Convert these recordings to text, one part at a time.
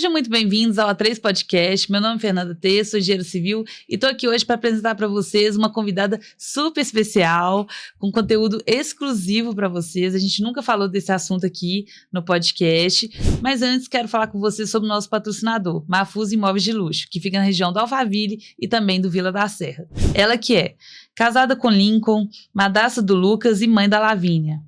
Sejam muito bem-vindos ao A3 Podcast. Meu nome é Fernanda T, sou engenheiro civil e estou aqui hoje para apresentar para vocês uma convidada super especial, com conteúdo exclusivo para vocês. A gente nunca falou desse assunto aqui no podcast, mas antes quero falar com vocês sobre o nosso patrocinador, Mafuz Imóveis de Luxo, que fica na região do Alphaville e também do Vila da Serra. Ela que é casada com Lincoln, madrasta do Lucas e mãe da Lavínia.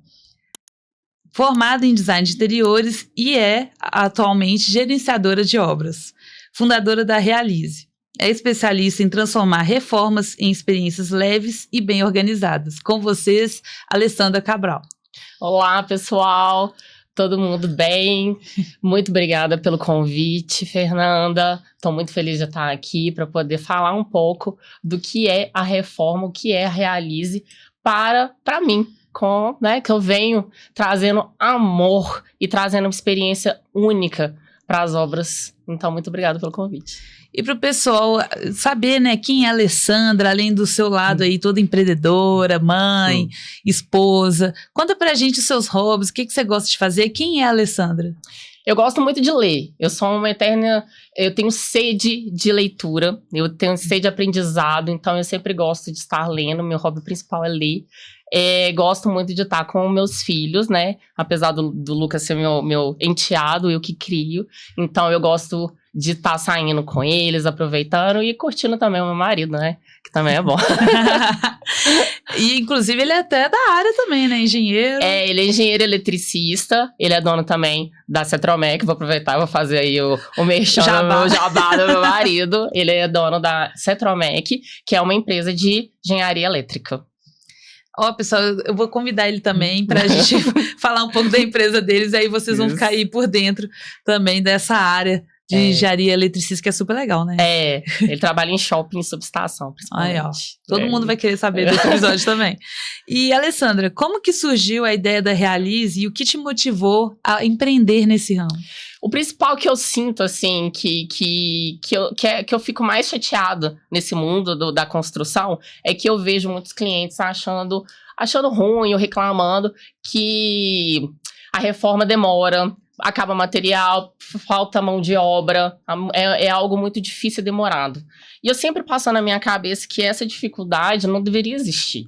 Formada em design de interiores e é atualmente gerenciadora de obras, fundadora da Realize. É especialista em transformar reformas em experiências leves e bem organizadas. Com vocês, Alessandra Cabral. Olá, pessoal. Todo mundo bem? Muito obrigada pelo convite, Fernanda. Estou muito feliz de estar aqui para poder falar um pouco do que é a reforma, o que é a Realize para mim. Que eu venho trazendo amor e trazendo uma experiência única para as obras. Então, muito obrigada pelo convite. E para o pessoal saber, né, quem é a Alessandra, além do seu lado aí, toda empreendedora, mãe, esposa. Conta pra gente os seus hobbies, o que você gosta de fazer, quem é a Alessandra? Eu gosto muito de ler, eu sou uma eterna, eu tenho sede de leitura, eu tenho sede de aprendizado, então eu sempre gosto de estar lendo, meu hobby principal é ler. Gosto muito de estar com meus filhos, né? Apesar do Lucas ser meu enteado, eu que crio. Então, eu gosto de estar saindo com eles, aproveitando e curtindo também o meu marido, né? Que também é bom. E, inclusive, ele é até da área também, né? Engenheiro. Ele é engenheiro eletricista. Ele é dono também da Cetromec. Vou aproveitar e vou fazer aí o merchan, o jabá do meu marido. Ele é dono da Cetromec, que é uma empresa de engenharia elétrica. Ó, pessoal, eu vou convidar ele também pra gente falar um pouco da empresa deles, aí vocês vão ficar aí por dentro também dessa área de engenharia eletricista, que é super legal, né? Ele trabalha em shopping e subestação, principalmente. Aí, ó, todo mundo vai querer saber desse episódio também. E, Alessandra, como que surgiu a ideia da Realize e o que te motivou a empreender nesse ramo? O principal que eu sinto, assim, que eu fico mais chateada nesse mundo da construção, é que eu vejo muitos clientes achando ruim ou reclamando que a reforma demora, acaba material, falta mão de obra, é algo muito difícil e demorado. E eu sempre passo na minha cabeça que essa dificuldade não deveria existir.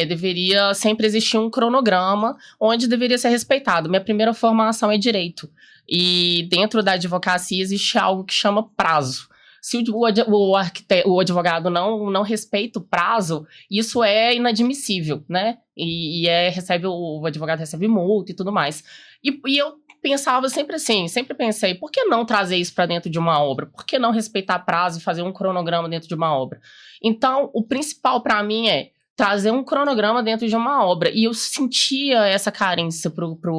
Deveria sempre existir um cronograma onde deveria ser respeitado. Minha primeira formação é direito. E dentro da advocacia existe algo que chama prazo. Se o advogado não respeita o prazo, isso é inadmissível, né? O advogado recebe multa e tudo mais. E eu pensava sempre assim, sempre pensei, por que não trazer isso para dentro de uma obra? Por que não respeitar prazo e fazer um cronograma dentro de uma obra? Então, o principal para mim é trazer um cronograma dentro de uma obra. E eu sentia essa carência pro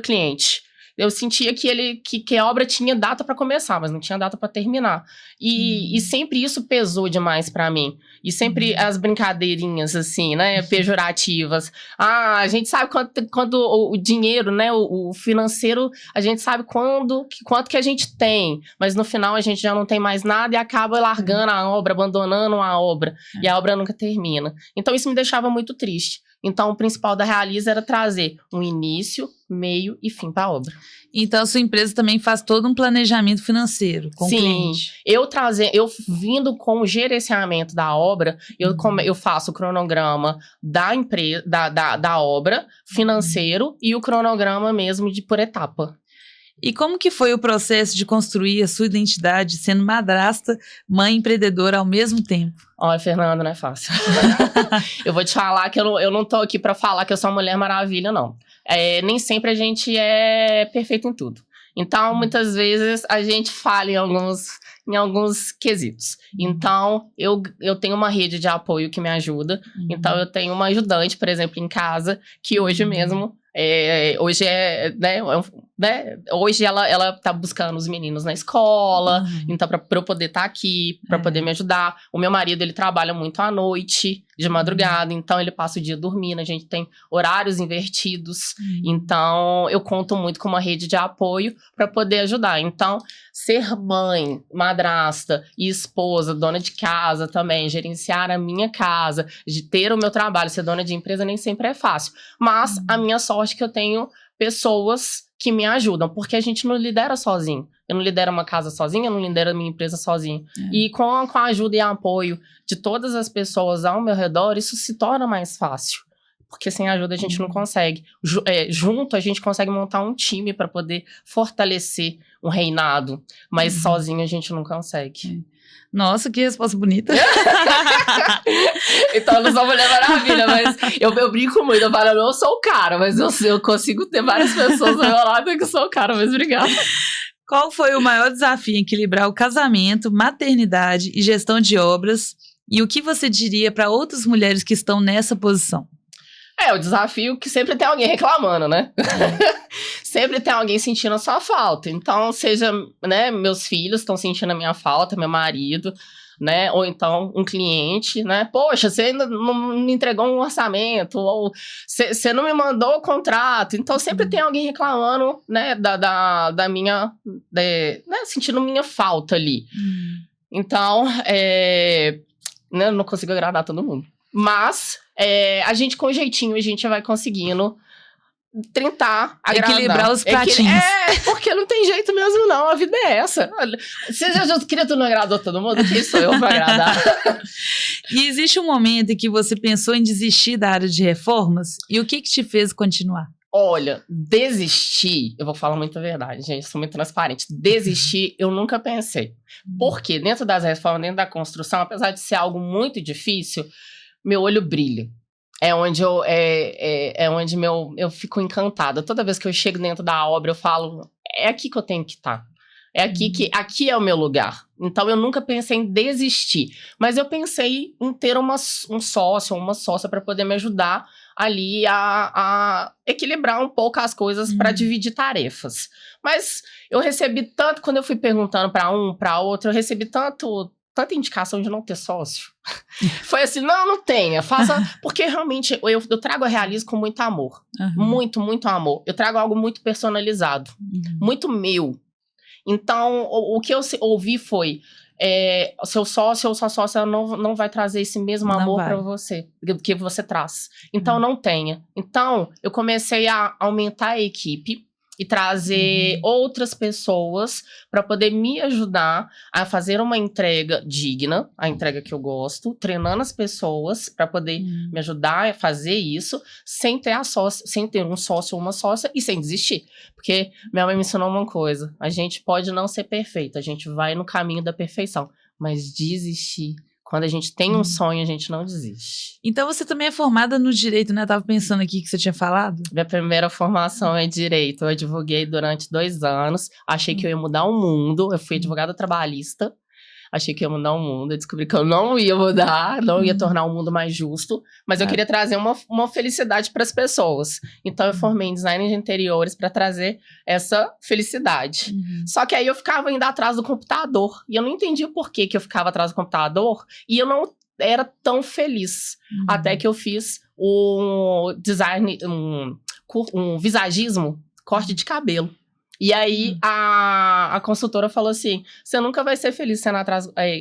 cliente. Eu sentia que a obra tinha data para começar, mas não tinha data para terminar. E sempre isso pesou demais para mim. E sempre as brincadeirinhas, assim, né, pejorativas. A gente sabe quando o dinheiro, né, o financeiro, a gente sabe quanto que a gente tem. Mas no final a gente já não tem mais nada e acaba largando a obra, abandonando a obra. E a obra nunca termina. Então isso me deixava muito triste. Então, o principal da Realize era trazer um início, meio e fim para a obra. Então, a sua empresa também faz todo um planejamento financeiro com o cliente. Sim, eu vindo com o gerenciamento da obra, eu faço o cronograma da empresa, da obra, financeiro, e o cronograma mesmo por etapa. E como que foi o processo de construir a sua identidade sendo madrasta, mãe empreendedora ao mesmo tempo? Olha, Fernanda, não é fácil. Eu vou te falar que eu não tô aqui pra falar que eu sou uma Mulher Maravilha, não. Nem sempre a gente é perfeito em tudo. Então, muitas vezes, a gente falha em alguns quesitos. Então, eu tenho uma rede de apoio que me ajuda. Então, eu tenho uma ajudante, por exemplo, em casa, que hoje mesmo... Hoje ela tá buscando os meninos na escola, então pra eu poder estar aqui, pra poder me ajudar. O meu marido, ele trabalha muito à noite, de madrugada, então ele passa o dia dormindo, a gente tem horários invertidos, então eu conto muito com uma rede de apoio pra poder ajudar. Então, ser mãe, madrasta e esposa, dona de casa também, gerenciar a minha casa, de ter o meu trabalho, ser dona de empresa nem sempre é fácil, mas a minha sorte é que eu tenho pessoas que me ajudam, porque a gente não lidera sozinho. Eu não lidero uma casa sozinha, eu não lidero a minha empresa sozinha. E com a ajuda e apoio de todas as pessoas ao meu redor, isso se torna mais fácil. Porque sem ajuda a gente não consegue. Junto a gente consegue montar um time para poder fortalecer um reinado. Mas sozinho a gente não consegue. Nossa, que resposta bonita. Então eu não sou Mulher Maravilha, mas eu brinco muito. Eu falo, eu não sou o cara, mas eu consigo ter várias pessoas ao meu lado que sou o cara, mas obrigada. Qual foi o maior desafio em equilibrar o casamento, maternidade e gestão de obras? E o que você diria para outras mulheres que estão nessa posição? O desafio que sempre tem alguém reclamando, né? Sempre tem alguém sentindo a sua falta. Então, seja, né, meus filhos estão sentindo a minha falta, meu marido, né? Ou então um cliente, né? Poxa, você ainda não me entregou um orçamento, ou você não me mandou o contrato. Então, sempre tem alguém reclamando, né, da minha, né, sentindo minha falta ali. Então, né, eu não consigo agradar todo mundo. Mas a gente, com jeitinho, a gente vai conseguindo tentar agradar. Equilibrar os pratinhos. Porque não tem jeito mesmo, não. A vida é essa. Você já queria tu não agradou todo mundo? Quem sou eu pra agradar? E existe um momento em que você pensou em desistir da área de reformas? E o que te fez continuar? Olha, desistir, eu vou falar muita verdade, gente, sou muito transparente. Desistir, eu nunca pensei. Porque dentro das reformas, dentro da construção, apesar de ser algo muito difícil, meu olho brilha. É onde eu fico encantada. Toda vez que eu chego dentro da obra, eu falo, é aqui que eu tenho que estar. Aqui é o meu lugar. Então, eu nunca pensei em desistir. Mas eu pensei em ter um sócio ou uma sócia para poder me ajudar ali a equilibrar um pouco as coisas para dividir tarefas. Mas eu recebi tanto, quando eu fui perguntando para um, para outro, eu recebi tanta indicação de não ter sócio. Foi assim, não tenha, faça, porque realmente eu trago a Realize com muito amor. Muito, muito amor. Eu trago algo muito personalizado, muito meu. Então, o que eu ouvi foi, seu sócio ou sua sócia não vai trazer esse mesmo amor para você, que você traz. Então, não tenha. Então, eu comecei a aumentar a equipe e trazer outras pessoas para poder me ajudar a fazer uma entrega digna, a entrega que eu gosto, treinando as pessoas para poder me ajudar a fazer isso, sem ter um sócio ou uma sócia e sem desistir. Porque minha mãe me ensinou uma coisa, a gente pode não ser perfeito, a gente vai no caminho da perfeição, mas desistir, quando a gente tem um sonho, a gente não desiste. Então você também é formada no direito, né? Eu tava pensando aqui que você tinha falado. Minha primeira formação é direito. Eu advoguei durante 2 anos. Achei que eu ia mudar o mundo. Eu fui advogada trabalhista. Achei que ia mudar o mundo. Eu descobri que eu não ia mudar, não ia tornar o mundo mais justo. Mas eu queria trazer uma felicidade para as pessoas. Então eu formei em design de interiores para trazer essa felicidade. Só que aí eu ficava indo atrás do computador. E eu não entendi o porquê que eu ficava atrás do computador. E eu não era tão feliz. Até que eu fiz um design, um visagismo, corte de cabelo. E aí, a consultora falou assim, você nunca vai ser feliz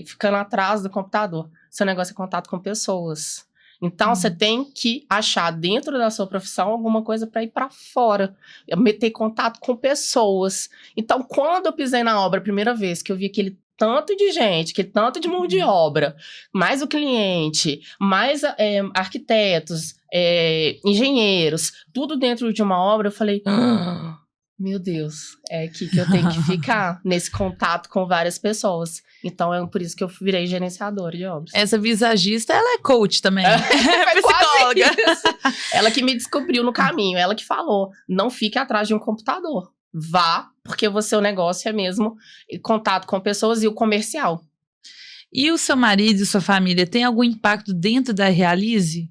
ficando atrás do computador. Seu negócio é contato com pessoas. Então, você tem que achar dentro da sua profissão alguma coisa para ir para fora. Meter contato com pessoas. Então, quando eu pisei na obra a primeira vez, que eu vi aquele tanto de gente, aquele tanto de mão de obra, mais o cliente, mais arquitetos, engenheiros, tudo dentro de uma obra, eu falei... Meu Deus, é aqui que eu tenho que ficar, nesse contato com várias pessoas. Então, é por isso que eu virei gerenciadora de obras. Essa visagista, ela é coach também. É psicóloga. Ela que me descobriu no caminho, ela que falou, não fique atrás de um computador. Vá, porque o seu negócio é mesmo contato com pessoas e o comercial. E o seu marido e sua família tem algum impacto dentro da Realize?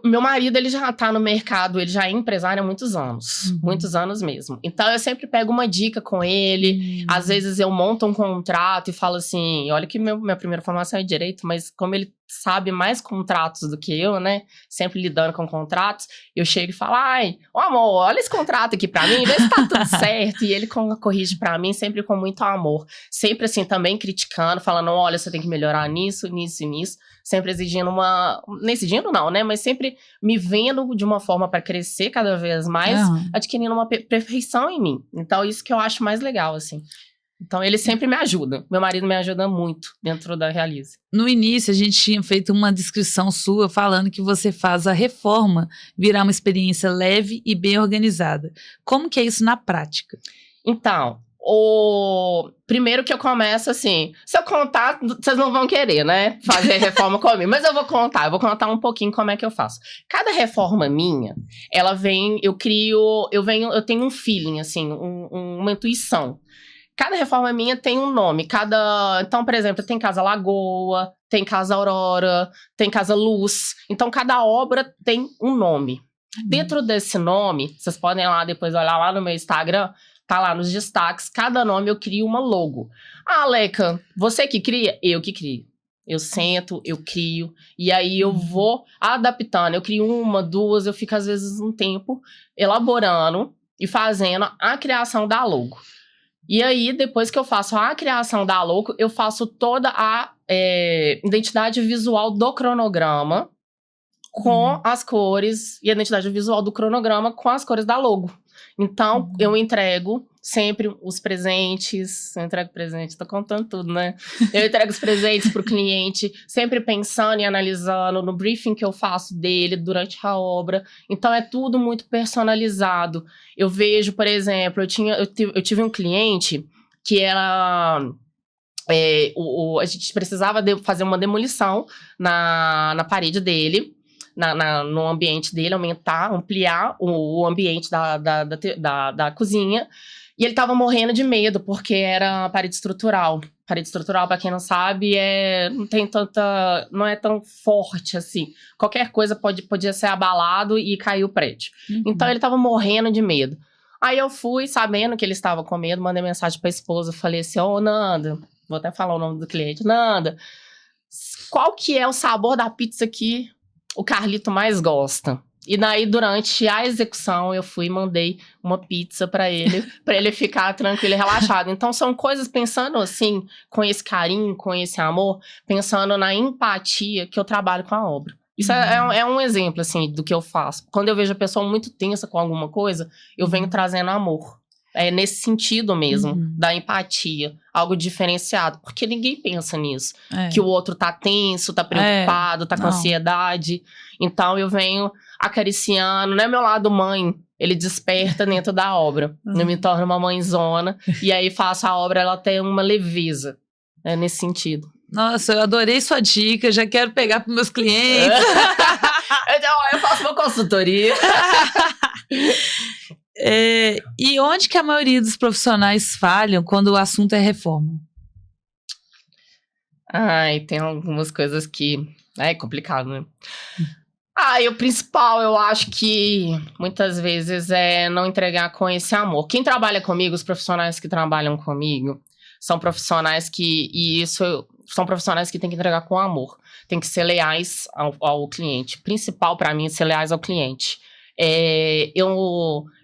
Meu marido, ele já tá no mercado, ele já é empresário há muitos anos. Muitos anos mesmo. Então, eu sempre pego uma dica com ele. Às vezes, eu monto um contrato e falo assim... Olha que minha primeira formação é direito, mas como ele sabe mais contratos do que eu, né? Sempre lidando com contratos. Eu chego e falo... Ai, amor, olha esse contrato aqui pra mim. Vê se tá tudo certo. E ele corrige pra mim, sempre com muito amor. Sempre assim, também criticando. Falando, olha, você tem que melhorar nisso, nisso e nisso. Sempre exigindo não exigindo não, né? Mas sempre me vendo de uma forma para crescer cada vez mais, adquirindo uma perfeição em mim. Então, isso que eu acho mais legal, assim. Então, ele sempre me ajuda. Meu marido me ajuda muito dentro da Realize. No início, a gente tinha feito uma descrição sua falando que você faz a reforma virar uma experiência leve e bem organizada. Como que é isso na prática? Então, primeiro que eu começo assim, se eu contar, vocês não vão querer, né, fazer reforma comigo, mas eu vou contar um pouquinho como é que eu faço. Cada reforma minha, ela vem, eu tenho um feeling, assim, uma intuição. Cada reforma minha tem um nome, então, por exemplo, tem Casa Lagoa, tem Casa Aurora, tem Casa Luz, então cada obra tem um nome. Dentro desse nome, vocês podem lá depois olhar lá no meu Instagram, tá lá nos destaques, cada nome eu crio uma logo. Ah, Leca, você que cria? Eu que crio. Eu sento, eu crio, e aí eu vou adaptando. Eu crio uma, duas, eu fico às vezes um tempo elaborando e fazendo a criação da logo. E aí, depois que eu faço a criação da logo, eu faço toda a identidade visual do cronograma com as cores, e a identidade visual do cronograma com as cores da logo. Então, eu entrego sempre os presentes. Eu entrego presentes, tô contando tudo, né? Eu entrego os presentes pro cliente, sempre pensando e analisando no briefing que eu faço dele durante a obra. Então, é tudo muito personalizado. Eu vejo, por exemplo, eu tive um cliente que era... a gente precisava fazer uma demolição na parede dele. No ambiente dele, ampliar o ambiente da cozinha. E ele tava morrendo de medo, porque era parede estrutural. Parede estrutural, pra quem não sabe, não é tão forte assim. Qualquer coisa podia ser abalado e cair o prédio. Então ele tava morrendo de medo. Aí eu fui, sabendo que ele estava com medo, mandei mensagem pra esposa, falei assim, Nanda, vou até falar o nome do cliente, Nanda, qual que é o sabor da pizza que o Carlito mais gosta? E daí, durante a execução, eu fui e mandei uma pizza pra ele ficar tranquilo e relaxado. Então, são coisas pensando assim, com esse carinho, com esse amor, pensando na empatia que eu trabalho com a obra. Isso é um exemplo, assim, do que eu faço. Quando eu vejo a pessoa muito tensa com alguma coisa, eu venho trazendo amor. É nesse sentido mesmo, da empatia. Algo diferenciado. Porque ninguém pensa nisso. Que o outro tá tenso, tá preocupado, tá com ansiedade. Então, eu venho acariciando. Não é meu lado mãe. Ele desperta dentro da obra. Eu me torno uma mãezona. E aí, faço a obra, ela tem uma leveza. É nesse sentido. Nossa, eu adorei sua dica. Já quero pegar para meus clientes. Eu faço uma consultoria. E onde que a maioria dos profissionais falham quando o assunto é reforma? Ai, tem algumas coisas que... É complicado, né? O principal, eu acho que muitas vezes é não entregar com esse amor. Quem trabalha comigo, os profissionais que trabalham comigo, são profissionais são profissionais que têm que entregar com amor. Tem que ser leais ao cliente. Principal para mim é ser leais ao cliente.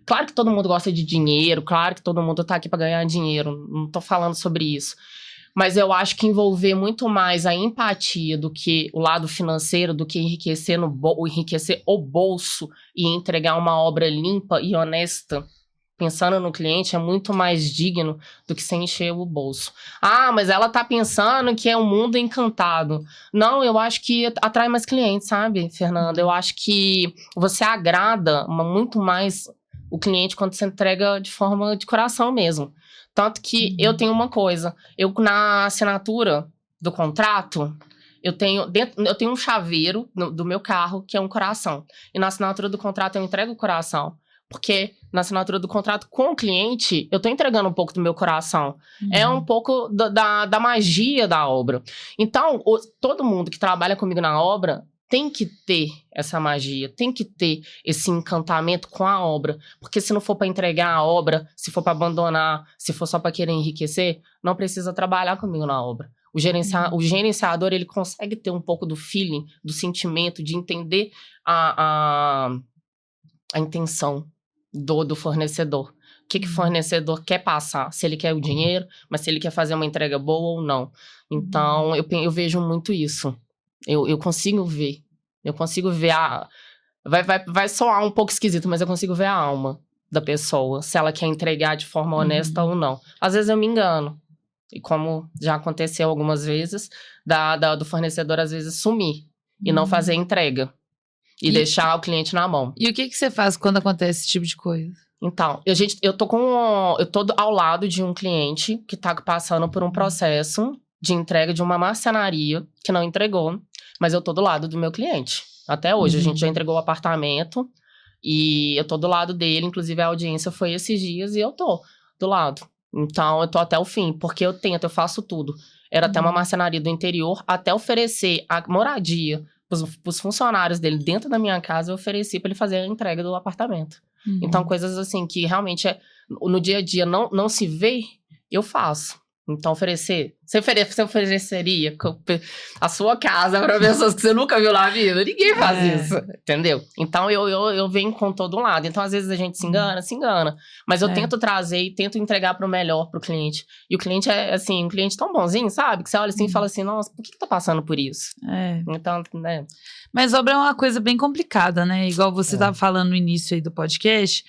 Claro que todo mundo gosta de dinheiro, claro que todo mundo tá aqui para ganhar dinheiro, não tô falando sobre isso. Mas eu acho que envolver muito mais a empatia do que o lado financeiro, do que enriquecer o bolso e entregar uma obra limpa e honesta, pensando no cliente, é muito mais digno do que se encher o bolso. Mas ela tá pensando que é um mundo encantado. Não, eu acho que atrai mais clientes, sabe, Fernanda? Eu acho que você agrada muito mais o cliente quando você entrega de forma de coração mesmo. Tanto que eu tenho uma coisa, na assinatura do contrato, eu tenho um chaveiro do meu carro, que é um coração. E na assinatura do contrato eu entrego o coração. Porque na assinatura do contrato com o cliente, eu tô entregando um pouco do meu coração. É um pouco da magia da obra. Então, todo mundo que trabalha comigo na obra tem que ter essa magia, tem que ter esse encantamento com a obra. Porque se não for para entregar a obra, se for para abandonar, se for só para querer enriquecer, não precisa trabalhar comigo na obra. O gerenciador, ele consegue ter um pouco do feeling, do sentimento, de entender a intenção do fornecedor. O que o fornecedor quer passar? Se ele quer o dinheiro, mas se ele quer fazer uma entrega boa ou não. Então, eu vejo muito isso. Eu consigo ver. Eu consigo ver vai soar um pouco esquisito, mas eu consigo ver a alma da pessoa, se ela quer entregar de forma honesta ou não. Às vezes eu me engano. E como já aconteceu algumas vezes, do fornecedor às vezes sumir e não fazer a entrega. E deixar o cliente na mão. E o que você faz quando acontece esse tipo de coisa? Então, eu tô ao lado de um cliente que tá passando por um processo de entrega de uma marcenaria que não entregou, mas eu tô do lado do meu cliente. Até hoje, a gente já entregou o apartamento e eu tô do lado dele, inclusive a audiência foi esses dias e eu tô do lado. Então, eu tô até o fim, porque eu faço tudo. Era até uma marcenaria do interior, até oferecer a moradia pros funcionários dele dentro da minha casa, eu ofereci pra ele fazer a entrega do apartamento. Então, coisas assim que realmente no dia a dia não se vê, eu faço. Então, você ofereceria a sua casa para pessoas que você nunca viu na vida? Ninguém faz isso, entendeu? Então, eu venho com todo um lado. Então, às vezes a gente se engana. Mas eu tento trazer e tento entregar para o melhor pro cliente. E o cliente é, assim, um cliente tão bonzinho, sabe? Que você olha assim e fala assim, nossa, por que tá passando por isso? Então, né? Mas obra é uma coisa bem complicada, né? Igual você estava falando no início aí do podcast,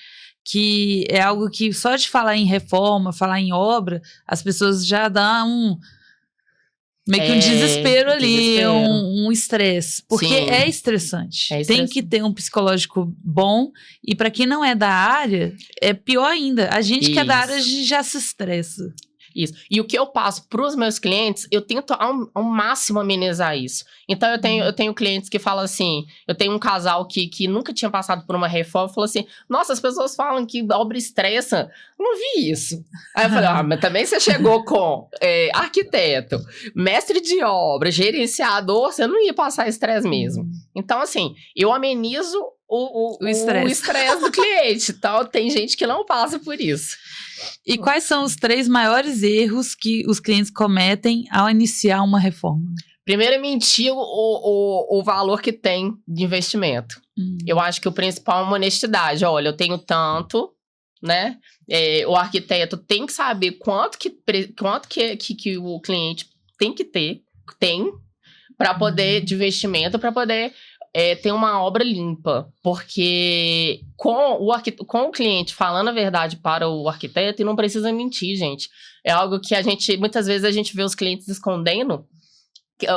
que é algo que só de falar em reforma, falar em obra, as pessoas já dão meio que um desespero ali, um estresse. Porque é estressante. Tem que ter um psicológico bom. E para quem não é da área, é pior ainda. A gente que é da área já se estressa. Isso. E o que eu passo para os meus clientes, eu tento ao máximo amenizar isso. Então, eu tenho clientes que falam assim, eu tenho um casal que nunca tinha passado por uma reforma, falou assim, nossa, as pessoas falam que obra estressa. Eu não vi isso. Aí eu falei, mas também você chegou com arquiteto, mestre de obra, gerenciador, você não ia passar estresse mesmo. Então, assim, eu amenizo o estresse do cliente. Então, tem gente que não passa por isso. E quais são os 3 maiores erros que os clientes cometem ao iniciar uma reforma? Primeiro é mentir o valor que tem de investimento. Eu acho que o principal é uma honestidade. Olha, eu tenho tanto, né? O arquiteto tem que saber quanto que o cliente tem para poder, de investimento, para poder ter uma obra limpa. Porque com o cliente falando a verdade para o arquiteto, e não precisa mentir, gente. É algo que muitas vezes a gente vê os clientes escondendo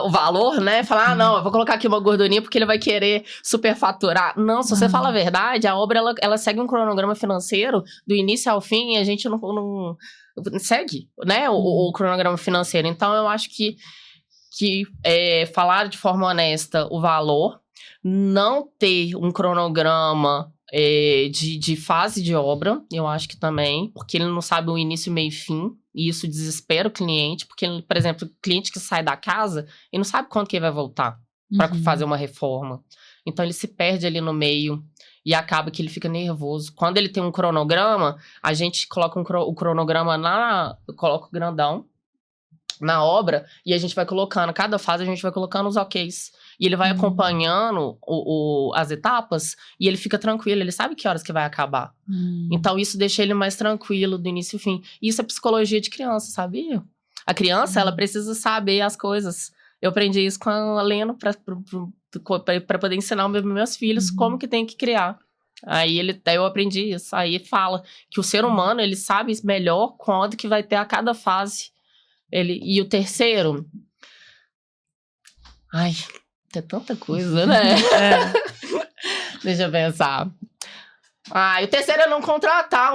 o valor, né? Falar, não, eu vou colocar aqui uma gordurinha porque ele vai querer superfaturar. Não, se você fala a verdade, a obra, ela segue um cronograma financeiro do início ao fim e a gente não segue, né? O cronograma financeiro. Então, eu acho que falar de forma honesta o valor, não ter um cronograma de fase de obra, eu acho que também, porque ele não sabe o início, meio e fim, e isso desespera o cliente, porque, por exemplo, o cliente que sai da casa, ele não sabe quando que ele vai voltar para fazer uma reforma. Então, ele se perde ali no meio e acaba que ele fica nervoso. Quando ele tem um cronograma, a gente coloca o cronograma coloca o grandão na obra, e a gente vai colocando, cada fase a gente vai colocando os OKs. E ele vai acompanhando as etapas, e ele fica tranquilo, ele sabe que horas que vai acabar. Então, isso deixa ele mais tranquilo do início ao fim. Isso é psicologia de criança, sabia? A criança, ela precisa saber as coisas. Eu aprendi isso com a Lena para poder ensinar meus filhos como que tem que criar. Aí eu aprendi isso. Aí fala que o ser humano, ele sabe melhor quando que vai ter a cada fase. E o terceiro... Ai, tem tanta coisa, né? Deixa eu pensar. E o terceiro é não contratar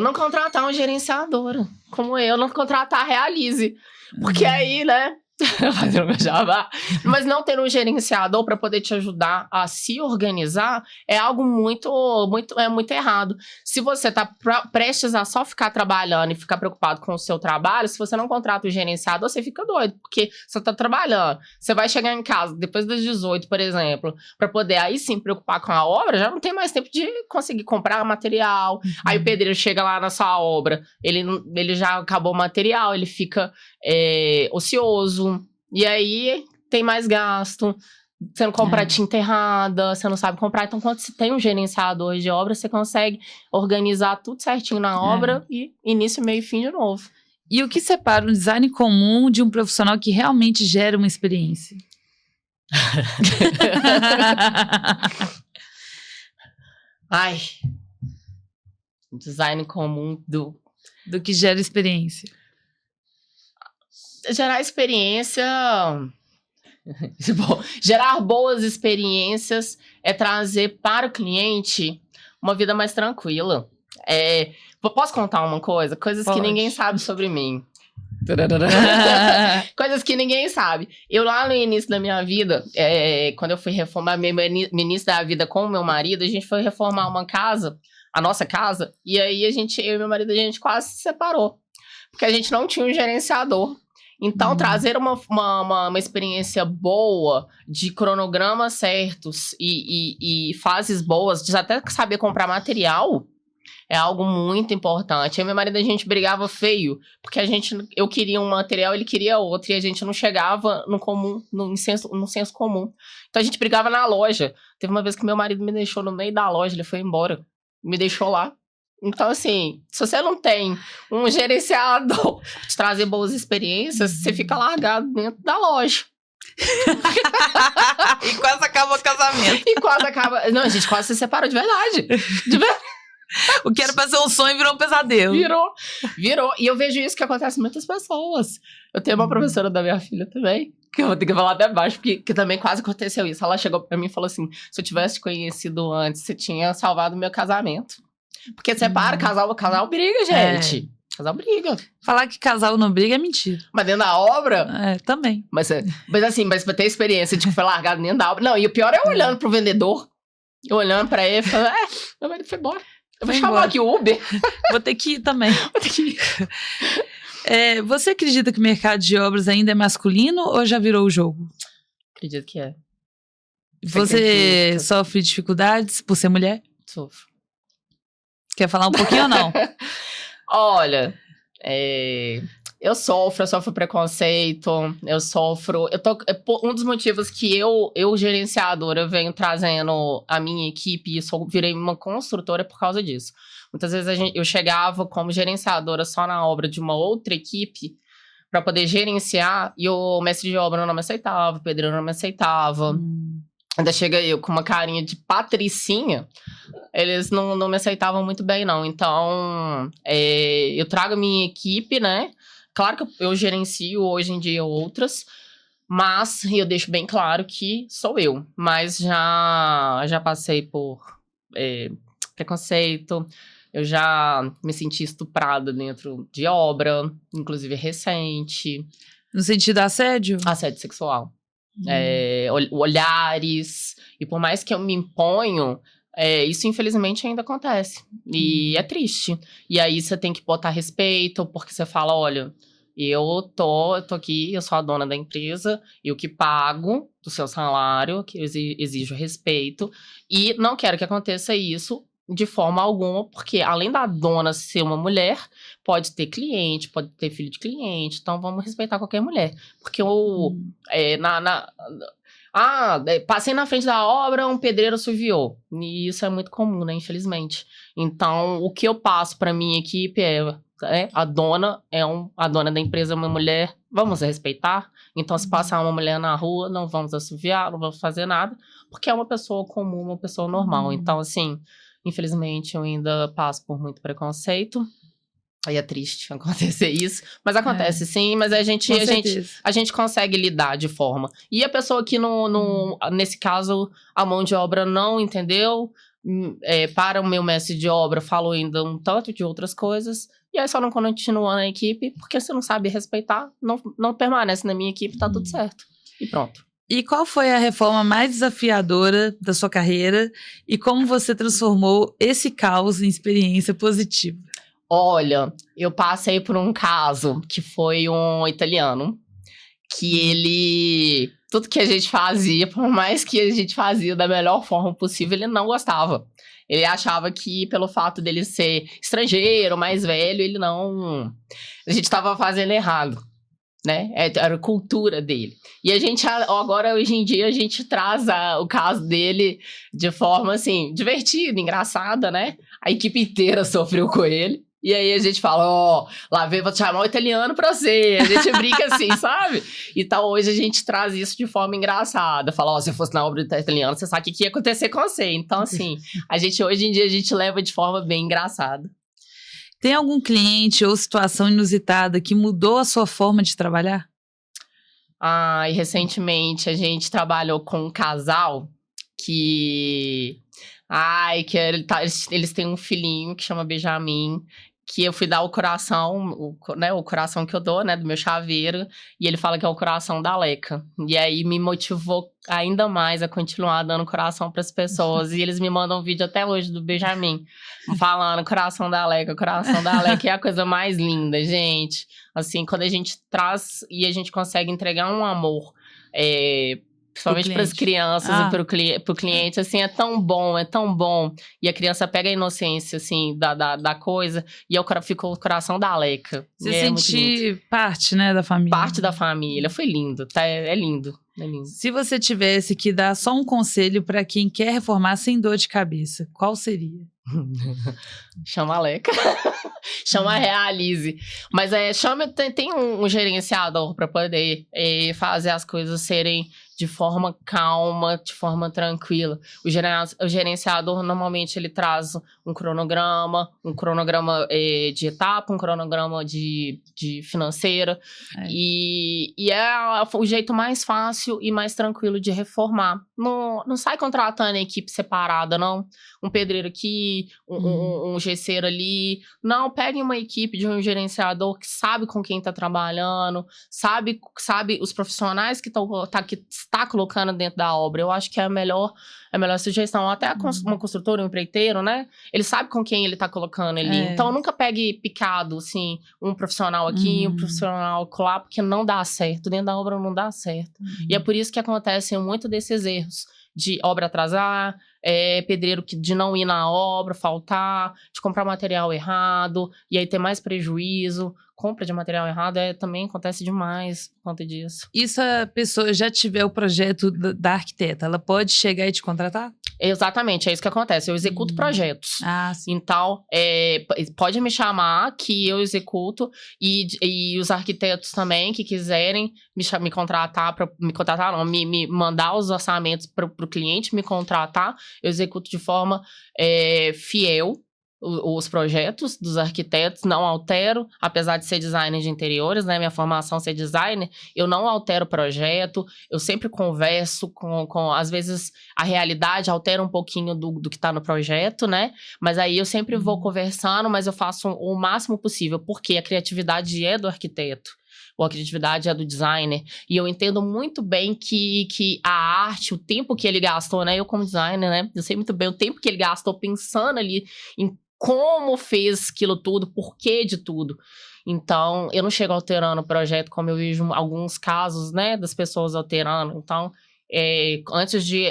não contratar um gerenciador. Como eu, não contratar a Realize. Porque aí, né? Fazendo meu jabá. Mas não ter um gerenciador para poder te ajudar a se organizar é algo muito errado. Se você está prestes a só ficar trabalhando e ficar preocupado com o seu trabalho, se você não contrata o gerenciador, você fica doido, porque você está trabalhando. Você vai chegar em casa depois das 18, por exemplo, para poder aí sim preocupar com a obra, já não tem mais tempo de conseguir comprar material. Aí o pedreiro chega lá na sua obra, ele já acabou o material, ele fica ocioso. E aí, tem mais gasto, você não compra tinta errada, você não sabe comprar. Então, quando você tem um gerenciador de obra, você consegue organizar tudo certinho na obra e início, meio e fim de novo. E o que separa um design comum de um profissional que realmente gera uma experiência? Design comum do que gera experiência. Gerar experiência... Bom, gerar boas experiências é trazer para o cliente uma vida mais tranquila. Posso contar uma coisa? Coisas Pode. que ninguém sabe sobre mim. Coisas que ninguém sabe. Eu lá no início da minha vida, quando eu fui reformar no início da vida com o meu marido, a gente foi reformar uma casa, a nossa casa, e aí eu e meu marido, a gente quase se separou. Porque a gente não tinha um gerenciador. Então, trazer uma experiência boa, de cronogramas certos e fases boas, de até saber comprar material, é algo muito importante. Eu e meu marido, a gente brigava feio, porque eu queria um material, ele queria outro, e a gente não chegava no senso comum. Então, a gente brigava na loja. Teve uma vez que meu marido me deixou no meio da loja, ele foi embora, me deixou lá. Então, assim, se você não tem um gerenciador de trazer boas experiências, você fica largado dentro da loja. E quase acaba o casamento. Não, a gente quase se separou de verdade. De verdade. O que era pra ser um sonho virou um pesadelo. Virou. E eu vejo isso que acontece com muitas pessoas. Eu tenho uma professora da minha filha também, que eu vou ter que falar até baixo, porque que também quase aconteceu isso. Ela chegou pra mim e falou assim, se eu tivesse te conhecido antes, você tinha salvado o meu casamento. Porque separa, casal briga, gente. Casal briga. Falar que casal não briga é mentira. Mas dentro da obra... também. Mas pra ter experiência de que foi largado dentro da obra... Não, e o pior é eu olhando pro vendedor, eu olhando pra ele e falando, meu marido foi embora. Eu vou chamar aqui o Uber. Vou ter que ir também. Você acredita que o mercado de obras ainda é masculino ou já virou o jogo? Acredito que é. Você sofre dificuldades por ser mulher? Sofro. Quer falar um pouquinho ou não? Olha, eu sofro preconceito, um dos motivos que eu gerenciadora, venho trazendo a minha equipe, e virei uma construtora por causa disso. Muitas vezes eu chegava como gerenciadora só na obra de uma outra equipe para poder gerenciar, e o mestre de obra não me aceitava, o pedreiro não me aceitava. Ainda chega eu com uma carinha de patricinha, eles não me aceitavam muito bem, não. Então, eu trago a minha equipe, né? Claro que eu gerencio hoje em dia outras, mas eu deixo bem claro que sou eu. Mas já passei por preconceito, eu já me senti estuprada dentro de obra, inclusive recente. No sentido assédio? Assédio sexual. Olhares, e por mais que eu me imponho, isso infelizmente ainda acontece, e é triste. E aí você tem que botar respeito, porque você fala, olha, eu tô aqui, eu sou a dona da empresa, eu que pago do seu salário, que eu exijo respeito, e não quero que aconteça isso de forma alguma, porque além da dona ser uma mulher, pode ter cliente, pode ter filho de cliente, então vamos respeitar qualquer mulher. Porque passei na frente da obra, um pedreiro assoviou. E isso é muito comum, né, infelizmente. Então, o que eu passo para minha equipe a dona da empresa é uma mulher, vamos respeitar. Então, se passar uma mulher na rua, não vamos assoviar, não vamos fazer nada, porque é uma pessoa comum, uma pessoa normal. Então, assim, infelizmente, eu ainda passo por muito preconceito. Aí é triste acontecer isso, mas acontece sim, mas a gente consegue lidar de forma. E a pessoa que, nesse caso, a mão de obra não entendeu, para o meu mestre de obra, falou ainda um tanto de outras coisas, e aí só não continua na equipe, porque se não sabe respeitar, não permanece na minha equipe, tá tudo certo. E pronto. E qual foi a reforma mais desafiadora da sua carreira e como você transformou esse caos em experiência positiva? Olha, eu passei por um caso que foi um italiano, que ele... Tudo que a gente fazia, por mais que a gente fazia da melhor forma possível, ele não gostava. Ele achava que, pelo fato dele ser estrangeiro, mais velho, a gente estava fazendo errado, né? Era a cultura dele. E a gente, agora, hoje em dia, a gente traz o caso dele de forma, assim, divertida, engraçada, né? A equipe inteira sofreu com ele. E aí a gente fala, lá vem, vou te chamar o italiano pra você. A gente brinca assim, sabe? Então hoje a gente traz isso de forma engraçada. Fala, se fosse na obra do italiano, você sabe o que ia acontecer com você. Então assim, hoje em dia a gente leva de forma bem engraçada. Tem algum cliente ou situação inusitada que mudou a sua forma de trabalhar? E recentemente a gente trabalhou com um casal que... eles têm um filhinho que chama Benjamin, que eu fui dar o coração, o coração que eu dou, né, do meu chaveiro, e ele fala que é o coração da Leca. E aí me motivou ainda mais a continuar dando coração para as pessoas. E eles me mandam um vídeo até hoje do Benjamin, falando coração da Leca, é a coisa mais linda, gente. Assim, quando a gente traz e a gente consegue entregar um amor, principalmente para as crianças e para o cliente, assim, é tão bom. E a criança pega a inocência, assim, da coisa, e fica o coração da Leca. Você sente parte, né, da família. Parte da família. Foi lindo, tá? É lindo. Se você tivesse que dar só um conselho para quem quer reformar sem dor de cabeça, qual seria? Chama a Leca. Chama a Realize. Mas tem um gerenciador para poder fazer as coisas serem de forma calma, de forma tranquila. O gerenciador, normalmente, ele traz um cronograma de etapa, um cronograma de financeira. E é o jeito mais fácil e mais tranquilo de reformar. Não sai contratando a equipe separada, não. Um pedreiro aqui, um gesseiro ali. Não, pegue uma equipe de um gerenciador que sabe com quem está trabalhando, sabe os profissionais que está colocando dentro da obra. Eu acho que é a melhor sugestão. Até uma construtora, um empreiteiro, né? Ele sabe com quem ele está colocando ali. Então, nunca pegue picado, assim, um profissional aqui, um profissional lá, porque não dá certo. Dentro da obra não dá certo. E é por isso que acontecem muito desses erros. De obra atrasar, pedreiro de não ir na obra, faltar, de comprar material errado, e aí ter mais prejuízo. Compra de material errado também acontece demais por conta disso. E se a pessoa já tiver o projeto da arquiteta, ela pode chegar e te contratar? Exatamente, é isso que acontece. Eu executo projetos. Sim. Então, pode me chamar que eu executo. E os arquitetos também que quiserem me contratar, me mandar os orçamentos para o cliente me contratar, eu executo de forma fiel os projetos dos arquitetos, não altero, apesar de ser designer de interiores, né, minha formação ser designer, eu não altero o projeto, eu sempre converso às vezes a realidade altera um pouquinho do que está no projeto, né, mas aí eu sempre vou conversando, mas eu faço o máximo possível, porque a criatividade é do arquiteto. Ou a criatividade é do designer. E eu entendo muito bem que a arte, o tempo que ele gastou, né? Eu como designer, né? Eu sei muito bem o tempo que ele gastou pensando ali em como fez aquilo tudo, porquê de tudo. Então, eu não chego alterando o projeto, como eu vejo alguns casos, né? Das pessoas alterando. Então, antes de...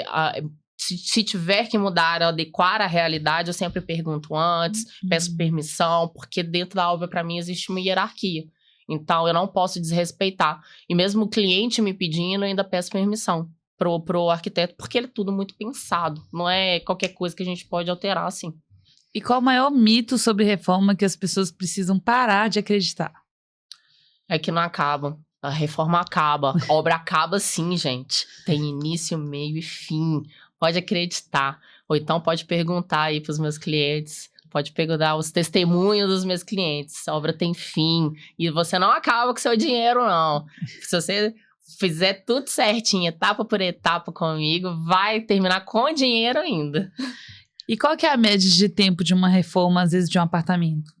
Se tiver que mudar, adequar a realidade, eu sempre pergunto antes, peço permissão, porque dentro da obra, para mim, existe uma hierarquia. Então, eu não posso desrespeitar. E mesmo o cliente me pedindo, eu ainda peço permissão pro arquiteto, porque ele é tudo muito pensado. Não é qualquer coisa que a gente pode alterar, assim. E qual o maior mito sobre reforma que as pessoas precisam parar de acreditar? É que não acaba. A reforma acaba. A obra acaba sim, gente. Tem início, meio e fim. Pode acreditar. Ou então pode perguntar aí pros meus clientes. Pode perguntar os testemunhos dos meus clientes. A obra tem fim. E você não acaba com seu dinheiro, não. Se você fizer tudo certinho, etapa por etapa comigo, vai terminar com dinheiro ainda. E qual que é a média de tempo de uma reforma, às vezes, de um apartamento?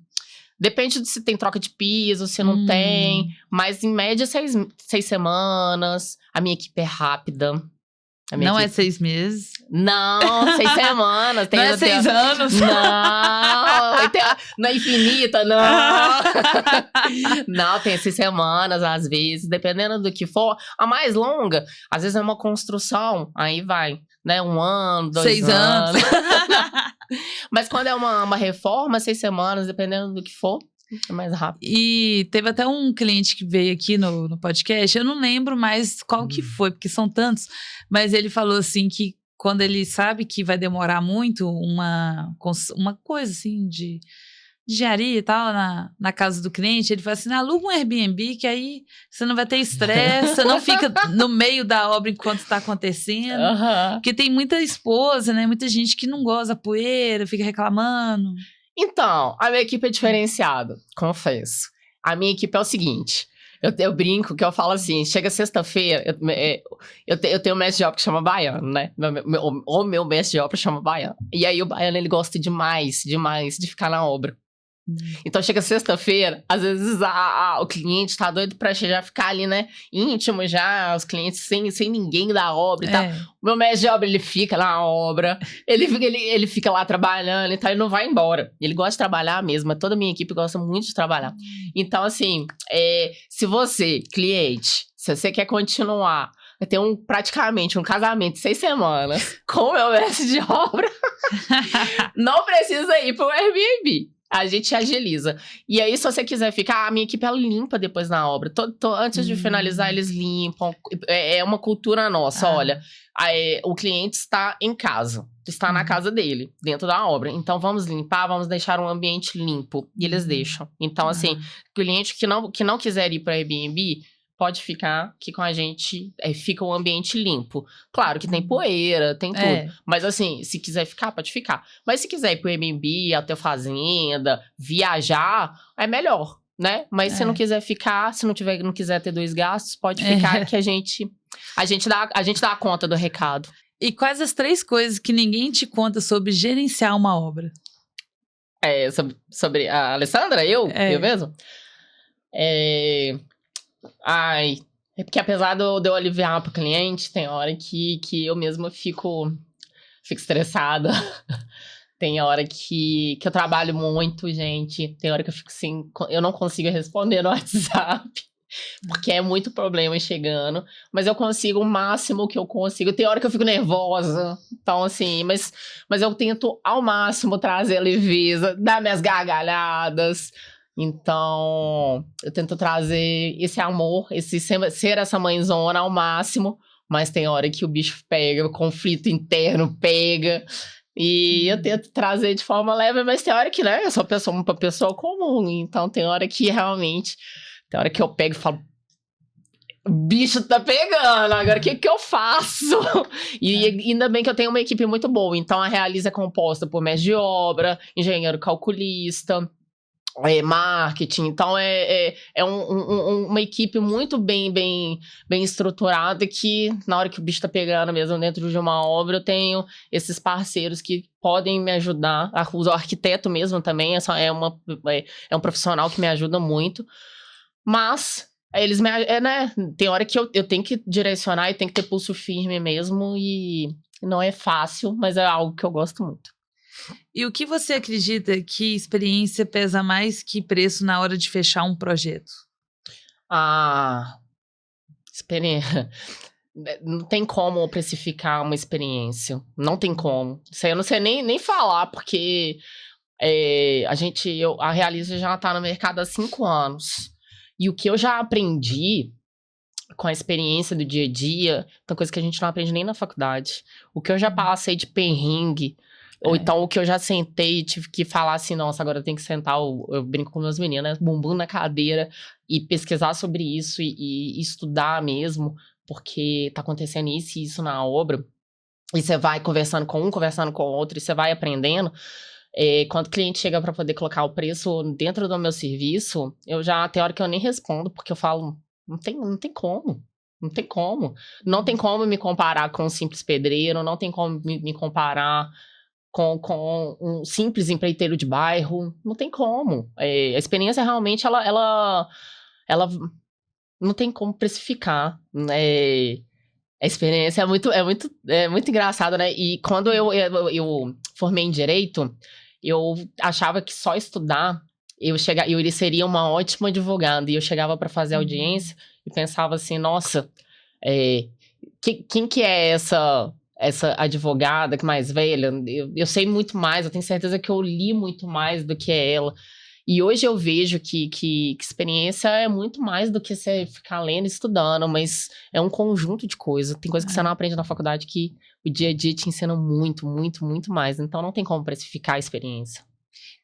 Depende de se tem troca de piso, se não tem. Mas, em média, 6 semanas. A minha equipe é rápida. Não é 6 meses? Não, 6 semanas. Não é 6 anos? Não é infinita, não. Não, tem 6 semanas, às vezes. Dependendo do que for. A mais longa, às vezes é uma construção. Aí vai, né? 1 ano, 2 anos. 6 anos. Mas quando é uma reforma, 6 semanas, dependendo do que for. É mais rápido. E teve até um cliente que veio aqui no podcast, eu não lembro mais qual que foi, porque são tantos, mas ele falou assim que quando ele sabe que vai demorar muito uma coisa assim de engenharia e tal na casa do cliente, ele fala assim, aluga um Airbnb que aí você não vai ter estresse, você não fica no meio da obra enquanto está acontecendo, porque tem muita esposa, né, muita gente que não goza da poeira, fica reclamando. Então, a minha equipe é diferenciada, confesso. A minha equipe é o seguinte, eu brinco que eu falo assim, chega sexta-feira, eu tenho um mestre de obra que chama Baiano, né? O meu mestre de obra chama Baiano. E aí o Baiano, ele gosta demais de ficar na obra. Então chega sexta-feira, às vezes o cliente tá doido pra já ficar ali, né, íntimo já, os clientes sem ninguém da obra e tal. O meu mestre de obra, ele fica na obra, ele fica lá trabalhando e tal, ele não vai embora. Ele gosta de trabalhar mesmo, toda a minha equipe gosta muito de trabalhar. Então, assim, se você, cliente, se você quer continuar, ter praticamente um casamento de 6 semanas com o meu mestre de obra, não precisa ir pro Airbnb. A gente agiliza. E aí, se você quiser ficar, a minha equipe, ela limpa depois na obra. Antes de finalizar, eles limpam. É uma cultura nossa, olha. O cliente está em casa. Está na casa dele, dentro da obra. Então, vamos limpar, vamos deixar um ambiente limpo. E eles deixam. Então, assim, cliente que não quiser ir para Airbnb, pode ficar aqui com a gente, fica um ambiente limpo. Claro que tem poeira, tem tudo. Mas assim, se quiser ficar, pode ficar. Mas se quiser ir pro Airbnb, até fazenda, viajar, é melhor, né? Mas se não quiser ficar, se não quiser ter 2 gastos, pode ficar que a gente dá conta do recado. E quais as 3 coisas que ninguém te conta sobre gerenciar uma obra? Sobre a Alessandra? Eu mesmo? É porque apesar de eu aliviar pro cliente, tem hora que eu mesma fico estressada. Tem hora que eu trabalho muito, gente. Tem hora que eu fico assim, eu não consigo responder no WhatsApp. Porque é muito problema chegando. Mas eu consigo o máximo que eu consigo. Tem hora que eu fico nervosa. Então, assim, mas eu tento ao máximo trazer a leveza, dar minhas gargalhadas. Então, eu tento trazer esse amor, ser essa mãezona ao máximo, mas tem hora que o bicho pega, o conflito interno pega, e eu tento trazer de forma leve, mas tem hora que, né, eu sou uma pessoa comum, então tem hora que realmente, tem hora que eu pego e falo, o bicho tá pegando, agora o que eu faço? E ainda bem que eu tenho uma equipe muito boa, então a Realiza é composta por mestre de obra, engenheiro calculista, marketing, então uma equipe muito bem estruturada, que na hora que o bicho tá pegando mesmo dentro de uma obra, eu tenho esses parceiros que podem me ajudar. O arquiteto mesmo também é um profissional que me ajuda muito, mas eles né, tem hora que eu tenho que direcionar e tenho que ter pulso firme mesmo, e não é fácil, mas é algo que eu gosto muito. E o que você acredita que experiência pesa mais que preço na hora de fechar um projeto? Experiência. Não tem como precificar uma experiência. Não tem como. Isso aí eu não sei nem falar, porque a Realiza já tá no mercado há 5 anos. E o que eu já aprendi com a experiência do dia a dia, tem coisa que a gente não aprende nem na faculdade. O que eu já passei de perrengue, ou então o que eu já sentei e tive que falar assim, nossa, agora eu tenho que sentar, eu brinco com meus meninos, né, bumbum na cadeira, e pesquisar sobre isso, e estudar mesmo, porque tá acontecendo isso e isso na obra, e você vai conversando com um, conversando com o outro, e você vai aprendendo. Quando o cliente chega para poder colocar o preço dentro do meu serviço, tem hora que eu nem respondo, porque eu falo, não tem como. Não tem como. Não tem como me comparar com um simples pedreiro, não tem como me comparar com um simples empreiteiro de bairro. Não tem como. A experiência realmente, ela não tem como precificar. A experiência é muito engraçada, né? E quando eu formei em Direito, eu achava que só estudar eu seria uma ótima advogada. E eu chegava para fazer audiência e pensava assim, nossa, quem que é essa advogada que mais velha? Eu sei muito mais, eu tenho certeza que eu li muito mais do que ela. E hoje eu vejo que experiência é muito mais do que você ficar lendo e estudando, mas é um conjunto de coisas. Tem coisas que você não aprende na faculdade que o dia a dia te ensina muito, muito, muito mais. Então não tem como precificar a experiência.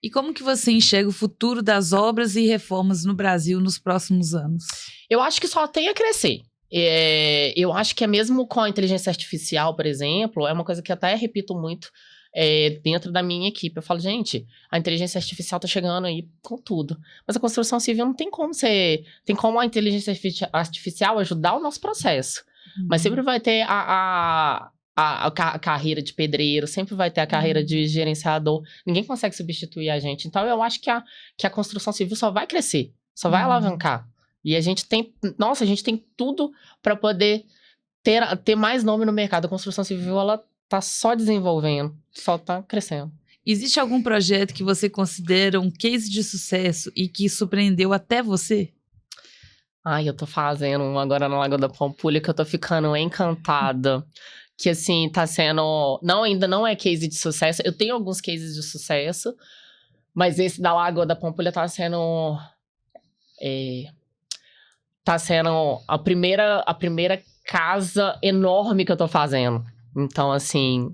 E como que você enxerga o futuro das obras e reformas no Brasil nos próximos anos? Eu acho que só tem a crescer. Eu acho que é mesmo com a inteligência artificial, por exemplo, é uma coisa que até repito muito dentro da minha equipe. Eu falo, gente, a inteligência artificial tá chegando aí com tudo. Mas a construção civil não tem como tem como a inteligência artificial ajudar o nosso processo. Mas sempre vai ter a carreira de pedreiro, sempre vai ter a carreira de gerenciador. Ninguém consegue substituir a gente. Então, eu acho que a construção civil só vai crescer, só vai alavancar. E a gente tem tudo para poder ter mais nome no mercado. A construção civil, ela tá só desenvolvendo, só tá crescendo. Existe algum projeto que você considera um case de sucesso e que surpreendeu até você? Eu tô fazendo um agora na Lagoa da Pampulha que eu tô ficando encantada. Que, assim, tá sendo... ainda não é case de sucesso. Eu tenho alguns cases de sucesso, mas esse da Lagoa da Pampulha tá sendo... Tá sendo a primeira casa enorme que eu tô fazendo. Então, assim,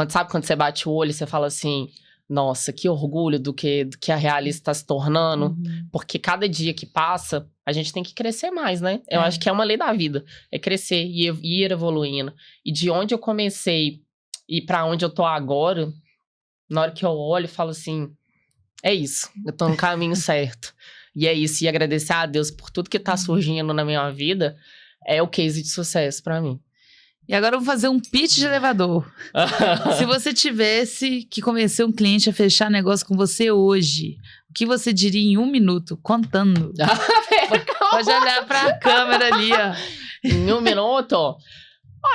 sabe quando você bate o olho e você fala assim, nossa, que orgulho do que a Realis está se tornando, porque cada dia que passa, a gente tem que crescer mais, né? Eu acho que é uma lei da vida, é crescer e ir evoluindo. E de onde eu comecei e para onde eu tô agora, na hora que eu olho, eu falo assim, é isso, eu tô no caminho certo. E é isso, e agradecer a Deus por tudo que tá surgindo na minha vida, é o case de sucesso para mim. E agora eu vou fazer um pitch de elevador. Se você tivesse que convencer um cliente a fechar negócio com você hoje, o que você diria em 1 minuto, contando? Pode olhar pra câmera ali, ó. Em 1 minuto?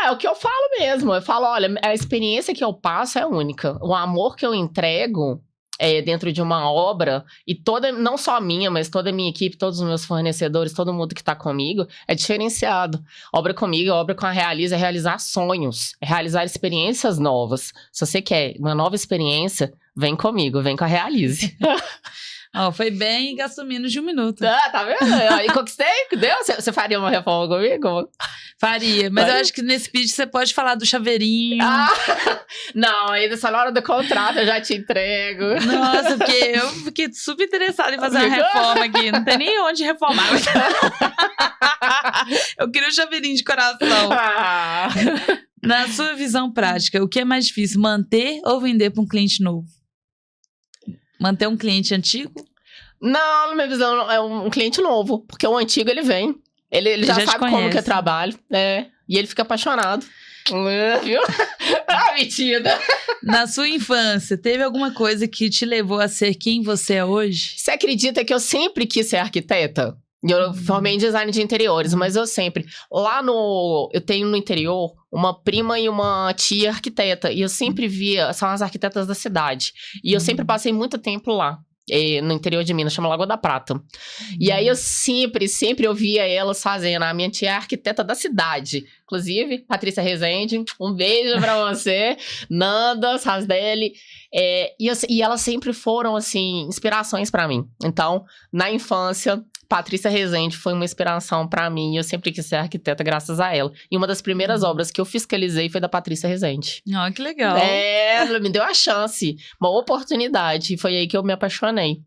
É o que eu falo mesmo. Eu falo, olha, a experiência que eu passo é única. O amor que eu entrego dentro de uma obra, e não só a minha, mas toda a minha equipe, todos os meus fornecedores, todo mundo que tá comigo, é diferenciado. Obra comigo, obra com a Realis é realizar sonhos, é realizar experiências novas. Se você quer uma nova experiência, vem comigo, vem com a Realis. Foi bem e gastou menos de 1 minuto. Tá vendo? Aí conquistei, deu? Você faria uma reforma comigo? Faria, mas eu acho que nesse pitch você pode falar do chaveirinho. Não, ainda só na hora do contrato eu já te entrego. Nossa, porque eu fiquei super interessada em fazer uma reforma aqui. Não tem nem onde reformar. Eu queria um chaveirinho de coração. Na sua visão prática, o que é mais difícil, manter ou vender para um cliente novo? Manter um cliente antigo? Não, na minha visão, é um cliente novo. Porque o antigo, ele vem. Ele já sabe como que é trabalho. E ele fica apaixonado. Viu? Mentira. Na sua infância, teve alguma coisa que te levou a ser quem você é hoje? Você acredita que eu sempre quis ser arquiteta? Eu formei em design de interiores, mas eu sempre... Eu tenho no interior uma prima e uma tia arquiteta. E eu sempre via... São as arquitetas da cidade. E eu sempre passei muito tempo lá. No interior de Minas, chama Lagoa da Prata. E aí eu sempre ouvia elas fazendo. A minha tia é arquiteta da cidade. Inclusive, Patrícia Rezende, um beijo pra você. Nanda, Rasdelli. E elas sempre foram, assim, inspirações pra mim. Então, na infância, Patrícia Rezende foi uma inspiração pra mim. Eu sempre quis ser arquiteta graças a ela. E uma das primeiras obras que eu fiscalizei foi da Patrícia Rezende. Que legal. Ela me deu a chance, uma oportunidade. E foi aí que eu me apaixonei.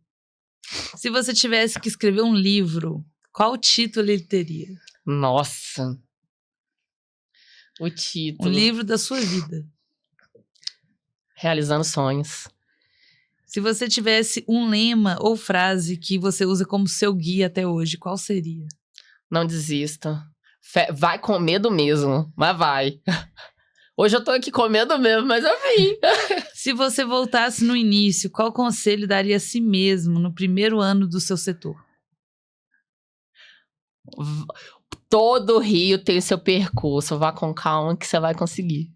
Se você tivesse que escrever um livro, qual título ele teria? Nossa. O título. Um livro da sua vida. Realizando sonhos. Se você tivesse um lema ou frase que você usa como seu guia até hoje, qual seria? Não desista. Vai com medo mesmo, mas vai. Hoje eu tô aqui com medo mesmo, mas eu vim. Se você voltasse no início, qual conselho daria a si mesmo no primeiro ano do seu setor? Todo rio tem seu percurso. Vá com calma que você vai conseguir.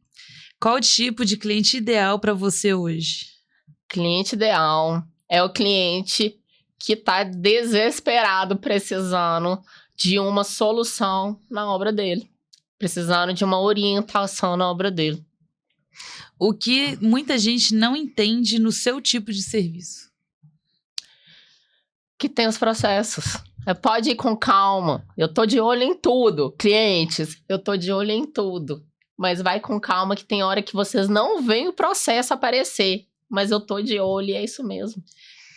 Qual tipo de cliente ideal para você hoje? Cliente ideal é o cliente que tá desesperado, precisando de uma solução na obra dele. Precisando de uma orientação na obra dele. O que muita gente não entende no seu tipo de serviço? Que tem os processos. Pode ir com calma. Eu tô de olho em tudo. Clientes, eu tô de olho em tudo. Mas vai com calma que tem hora que vocês não veem o processo aparecer. Mas eu tô de olho e é isso mesmo.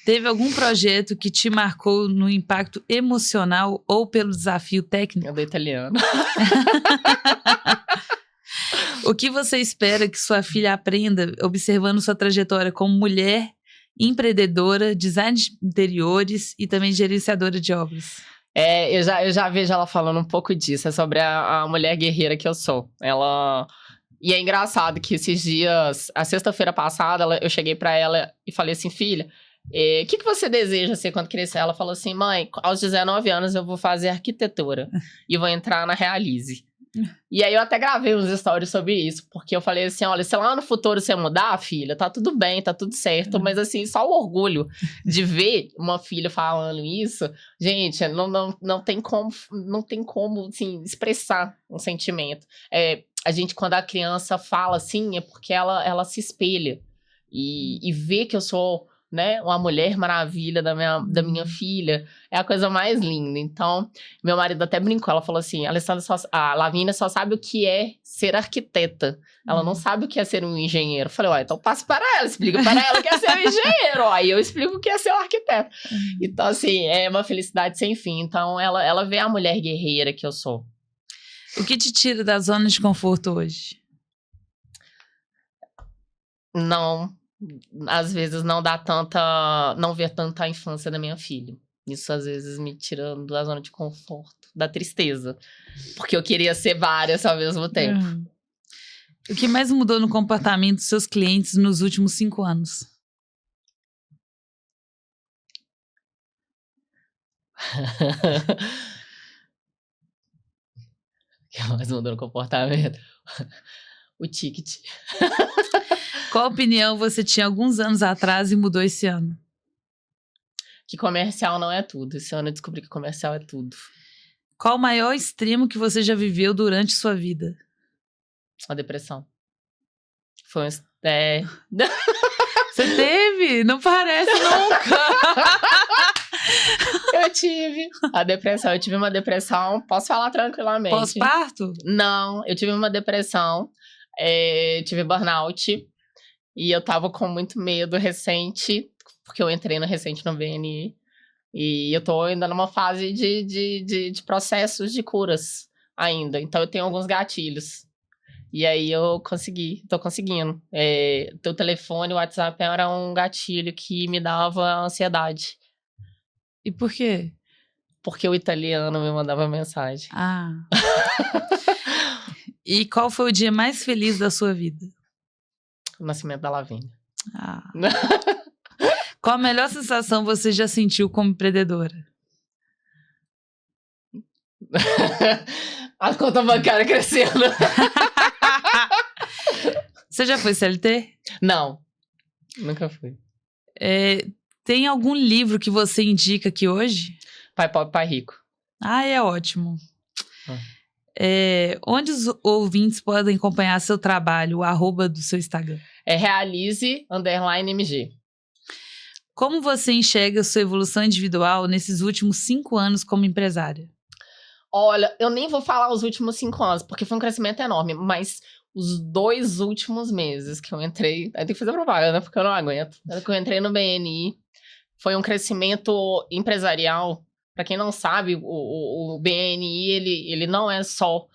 Teve algum projeto que te marcou no impacto emocional ou pelo desafio técnico? Eu do italiano. O que você espera que sua filha aprenda observando sua trajetória como mulher, empreendedora, design de interiores e também gerenciadora de obras? Eu já vejo ela falando um pouco disso, é sobre a mulher guerreira que eu sou. E é engraçado que esses dias, a sexta-feira passada, eu cheguei pra ela e falei assim, filha, o que você deseja ser quando crescer? Ela falou assim, mãe, aos 19 anos eu vou fazer arquitetura e vou entrar na Realize. E aí eu até gravei uns stories sobre isso, porque eu falei assim, olha, se lá no futuro você mudar, filha, tá tudo bem, tá tudo certo, mas assim, só o orgulho de ver uma filha falando isso, gente, não tem como, assim, expressar um sentimento. A gente, quando a criança fala assim, é porque ela se espelha e vê que eu sou, né, uma mulher maravilha da minha filha, é a coisa mais linda. Então, meu marido até brincou, ela falou assim, a Lavínia só sabe o que é ser arquiteta, ela não sabe o que é ser um engenheiro. Eu falei, ó, então passa para ela, explica para ela o que é ser um engenheiro, ó, aí eu explico o que é ser um arquiteto. Então, assim, é uma felicidade sem fim. Então, ela vê a mulher guerreira que eu sou. O que te tira da zona de conforto hoje? Não, às vezes não ver tanta a infância da minha filha. Isso às vezes me tira da zona de conforto, da tristeza. Porque eu queria ser várias ao mesmo tempo. O que mais mudou no comportamento dos seus clientes nos últimos 5 anos? O que mais mudou no comportamento? O ticket. Qual opinião você tinha alguns anos atrás e mudou esse ano? Que comercial não é tudo. Esse ano eu descobri que comercial é tudo. Qual o maior extremo que você já viveu durante sua vida? A depressão. Foi Você teve? Não parece nunca. Eu tive a depressão. Eu tive uma depressão, posso falar tranquilamente. Pós-parto? Não, eu tive uma depressão, tive burnout. E eu tava com muito medo recente, porque eu entrei no BNI. E eu tô ainda numa fase de processos de curas ainda. Então eu tenho alguns gatilhos. E aí tô conseguindo. Teu telefone, o WhatsApp era um gatilho que me dava ansiedade. E por quê? Porque o italiano me mandava mensagem. Ah. E qual foi o dia mais feliz da sua vida? O nascimento da Lavínia. Ah. Qual a melhor sensação você já sentiu como empreendedora? A conta bancária crescendo. Você já foi CLT? Não, nunca fui. Tem algum livro que você indica aqui hoje? Pai Pobre, Pai Rico. Ah, é ótimo. Onde os ouvintes podem acompanhar seu trabalho, o @ do seu Instagram? Realize_MG. Como você enxerga sua evolução individual nesses últimos 5 anos como empresária? Olha, eu nem vou falar os últimos 5 anos, porque foi um crescimento enorme, mas os 2 últimos meses que eu entrei... Aí tem que fazer propaganda, porque eu não aguento. Que eu entrei no BNI, foi um crescimento empresarial. Para quem não sabe, o BNI, ele não é só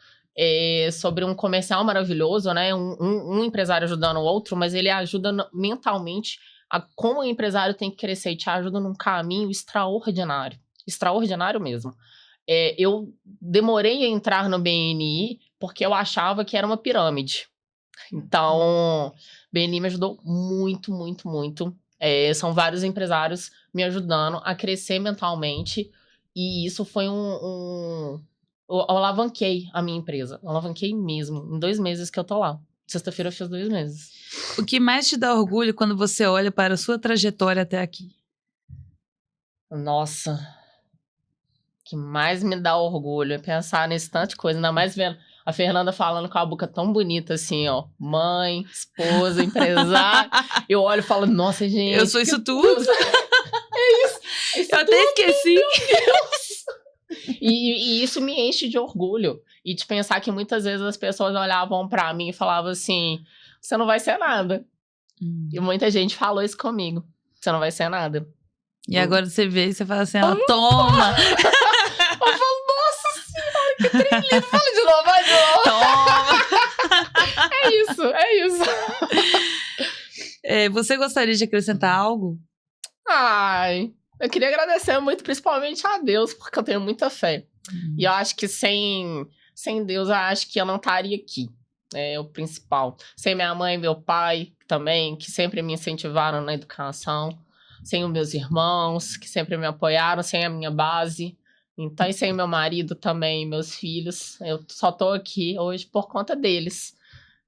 sobre um comercial maravilhoso, né? Um empresário ajudando o outro, mas ele ajuda mentalmente a como o empresário tem que crescer e te ajuda num caminho extraordinário. Extraordinário mesmo. Eu demorei a entrar no BNI porque eu achava que era uma pirâmide. Então, o BNI me ajudou muito, muito, muito. São vários empresários me ajudando a crescer mentalmente. E isso foi eu alavanquei a minha empresa. Eu alavanquei mesmo. Em 2 meses que eu tô lá. Sexta-feira eu fiz 2 meses. O que mais te dá orgulho quando você olha para a sua trajetória até aqui? Nossa. O que mais me dá orgulho é pensar nesse tanto de coisa. Ainda mais vendo a Fernanda falando com a boca tão bonita assim, ó. Mãe, esposa, empresária. Eu olho e falo, nossa, gente. Eu sou isso tudo. É isso. Eu até esqueci. E isso me enche de orgulho. E de pensar que muitas vezes as pessoas olhavam pra mim e falavam assim, você não vai ser nada. E muita gente falou isso comigo. Você não vai ser nada. E agora você vê e você fala assim, ó, toma! Eu falo, nossa senhora, que trem lindo. Fala de novo, vai de novo. Toma! É isso. Você gostaria de acrescentar algo? Ai, eu queria agradecer muito, principalmente a Deus, porque eu tenho muita fé. E eu acho que sem Deus, eu acho que eu não estaria aqui. É o principal. Sem minha mãe e meu pai também, que sempre me incentivaram na educação. Sem os meus irmãos, que sempre me apoiaram. Sem a minha base. Então, e sem meu marido também, meus filhos. Eu só tô aqui hoje por conta deles.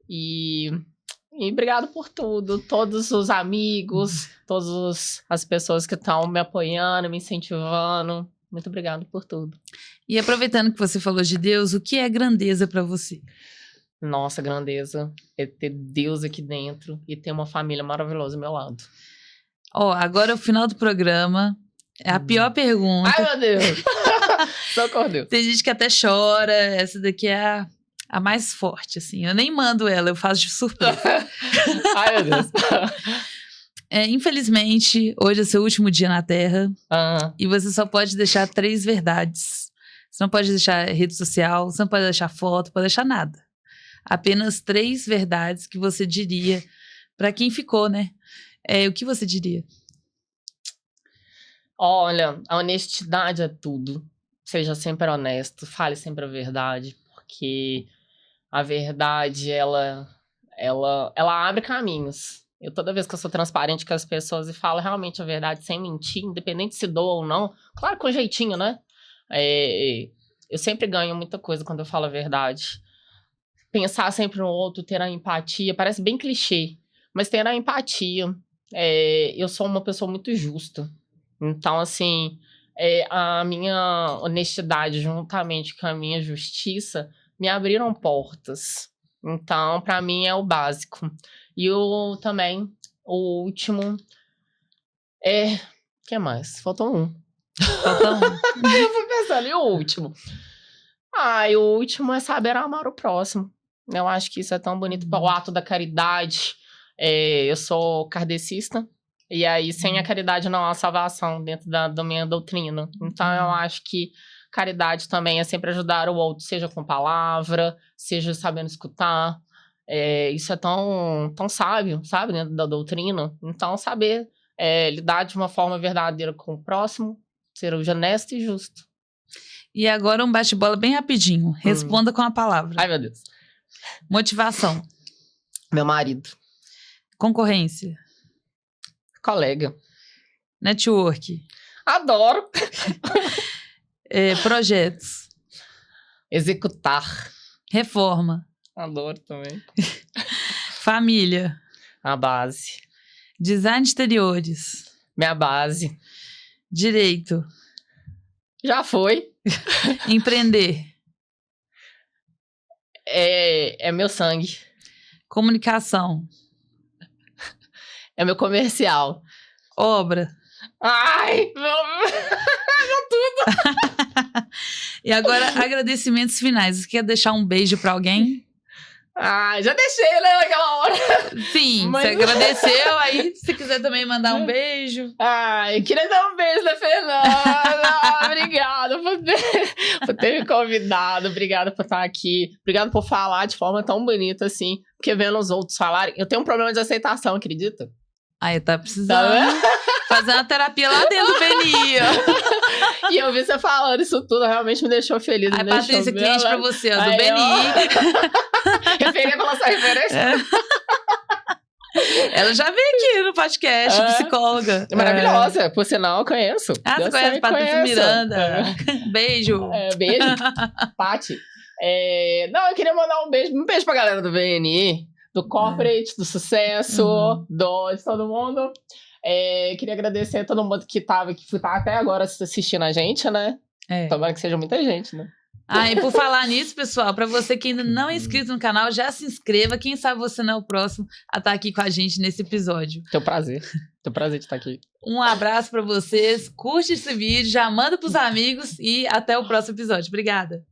E obrigado por tudo. Todos os amigos, todas as pessoas que estão me apoiando, me incentivando. Muito obrigado por tudo. E aproveitando que você falou de Deus, o que é grandeza para você? Nossa, grandeza é ter Deus aqui dentro e ter uma família maravilhosa ao meu lado. Agora é o final do programa. É a pior pergunta. Ai, meu Deus! Socorro, Deus. Tem gente que até chora. Essa daqui é a mais forte, assim. Eu nem mando ela, eu faço de surpresa. Ai, meu Deus. Infelizmente, hoje é seu último dia na Terra. Ah. E você só pode deixar 3 verdades. Você não pode deixar rede social, você não pode deixar foto, não pode deixar nada. Apenas 3 verdades que você diria para quem ficou, né? O que você diria? Olha, a honestidade é tudo. Seja sempre honesto, fale sempre a verdade, porque a verdade, ela abre caminhos. Toda vez que eu sou transparente com as pessoas e falo realmente a verdade sem mentir, independente se doa ou não, claro, com jeitinho, né? Eu sempre ganho muita coisa quando eu falo a verdade. Pensar sempre no outro, ter a empatia, parece bem clichê, mas ter a empatia. Eu sou uma pessoa muito justa. Então, assim, a minha honestidade juntamente com a minha justiça me abriram portas. Então, pra mim, é o básico. E também, o último o que mais? Faltou um. Eu fui pensando, e o último? E o último é saber amar o próximo. Eu acho que isso é tão bonito. O ato da caridade. Eu sou kardecista. E aí, sem a caridade não há salvação dentro da minha doutrina. Então, eu acho que caridade também é sempre ajudar o outro, seja com palavra, seja sabendo escutar. Isso é tão sábio, sabe, dentro da doutrina. Então, saber lidar de uma forma verdadeira com o próximo, ser honesto e justo. E agora um bate-bola bem rapidinho. Responda com a palavra. Ai, meu Deus. Motivação. Meu marido. Concorrência. Colega. Network. Adoro. Projetos. Executar. Reforma. Adoro também. Família. A base. Design de exteriores. Minha base. Direito. Já foi. Empreender. É meu sangue. Comunicação. É meu comercial. Obra. Ai, meu tudo. E agora, agradecimentos finais. Você quer deixar um beijo pra alguém? Já deixei, né, naquela hora. Sim, Mas... você agradeceu. Aí, se quiser também mandar um beijo. Eu queria dar um beijo da Fernanda. Obrigada por ter me convidado. Obrigada por estar aqui. Obrigada por falar de forma tão bonita assim. Porque vendo os outros falarem... Eu tenho um problema de aceitação, acredita? Tá precisando fazer uma terapia lá dentro do BNI. E eu vi você falando isso tudo, realmente me deixou feliz. Patrícia, cliente pra você, ó, do BNI. Referia pela sua referência. Ela já veio aqui no podcast, psicóloga. Maravilhosa, por sinal, eu conheço. Você conhece Patrícia Miranda. Beijo. Beijo. Paty. Não, eu queria mandar um beijo pra galera do BNI. Do corporate, do sucesso, de todo mundo. Queria agradecer a todo mundo que tá até agora assistindo a gente, né? Tomara que seja muita gente, né? E por falar nisso, pessoal, pra você que ainda não é inscrito no canal, já se inscreva. Quem sabe você não é o próximo a estar aqui com a gente nesse episódio. Tenho prazer de estar aqui. Um abraço pra vocês, curte esse vídeo, já manda pros amigos e até o próximo episódio. Obrigada.